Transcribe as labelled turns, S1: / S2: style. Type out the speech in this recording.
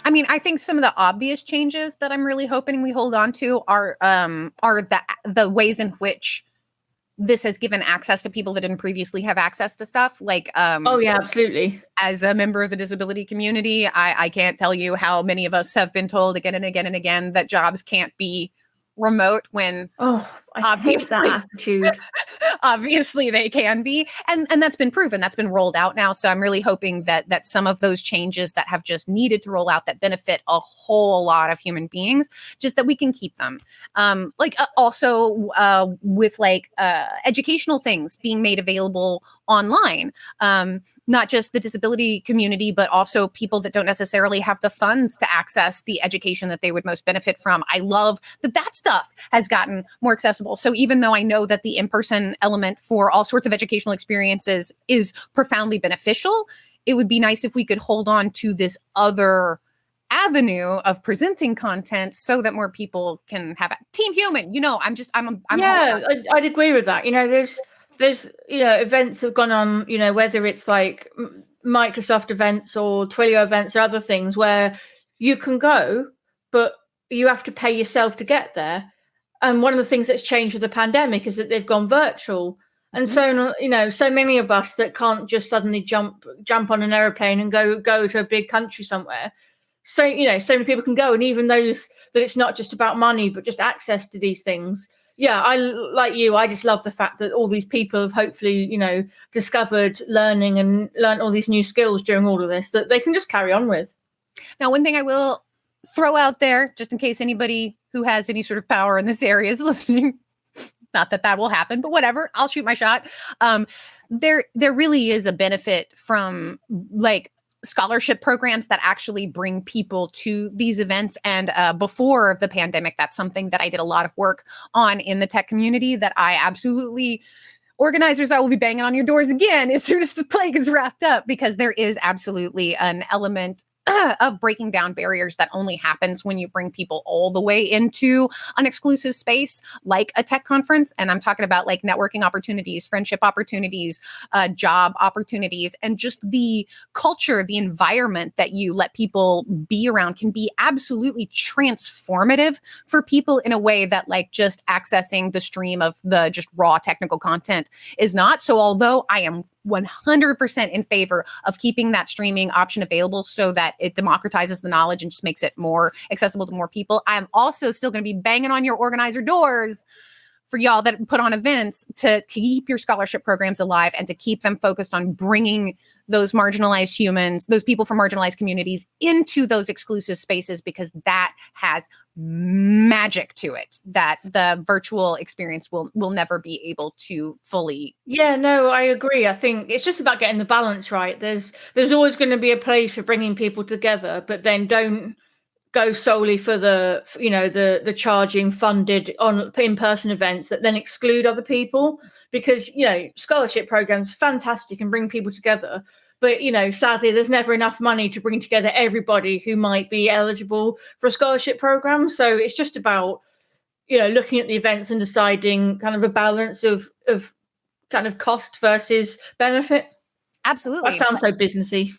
S1: I mean, I think some of the obvious changes that I'm really hoping we hold on to are the ways in which this has given access to people that didn't previously have access to stuff. Like,
S2: Oh yeah, absolutely.
S1: as a member of the disability community, I can't tell you how many of us have been told again and again and again that jobs can't be remote when
S2: Oh, I hate that
S1: obviously
S2: attitude.
S1: obviously they can be, and that's been proven, that's been rolled out now. So I'm really hoping that some of those changes that have just needed to roll out that benefit a whole lot of human beings, just that we can keep them. Also with educational things being made available online, not just the disability community, but also people that don't necessarily have the funds to access the education that they would most benefit from. I love that stuff has gotten more accessible. So even though I know that the in-person element for all sorts of educational experiences is profoundly beneficial, it would be nice if we could hold on to this other avenue of presenting content so that more people can have it. Team human, I'm
S2: Yeah, I'd agree with that. There's events have gone on, whether it's like Microsoft events or Twilio events or other things where you can go, but you have to pay yourself to get there. And one of the things that's changed with the pandemic is that they've gone virtual. And so, so many of us that can't just suddenly jump on an airplane and go to a big country somewhere. So, so many people can go. And even those that it's not just about money, but just access to these things. Yeah, I just love the fact that all these people have hopefully, discovered learning and learned all these new skills during all of this that they can just carry on with.
S1: Now, one thing I will throw out there, just in case anybody who has any sort of power in this area is listening, not that will happen, but whatever, I'll shoot my shot. There really is a benefit from scholarship programs that actually bring people to these events. And before the pandemic, that's something that I did a lot of work on in the tech community that I absolutely, organizers, I will be banging on your doors again as soon as the plague is wrapped up, because there is absolutely an element of breaking down barriers that only happens when you bring people all the way into an exclusive space like a tech conference. And I'm talking about like networking opportunities, friendship opportunities, job opportunities, and just the culture, the environment that you let people be around can be absolutely transformative for people in a way that like just accessing the stream of the just raw technical content is not. So although I am 100% in favor of keeping that streaming option available so that it democratizes the knowledge and just makes it more accessible to more people, I'm also still going to be banging on your organizer doors for y'all that put on events to keep your scholarship programs alive and to keep them focused on bringing those marginalized humans, those people from marginalized communities into those exclusive spaces, because that has magic to it that the virtual experience will never be able to fully.
S2: Yeah, no, I agree. I think it's just about getting the balance right. There's always going to be a place for bringing people together, but then don't go solely for the charging funded on in-person events that then exclude other people, because scholarship programs fantastic and bring people together, but sadly there's never enough money to bring together everybody who might be eligible for a scholarship program. So it's just about looking at the events and deciding kind of a balance of kind of cost versus benefit.
S1: Absolutely.
S2: That sounds so businessy.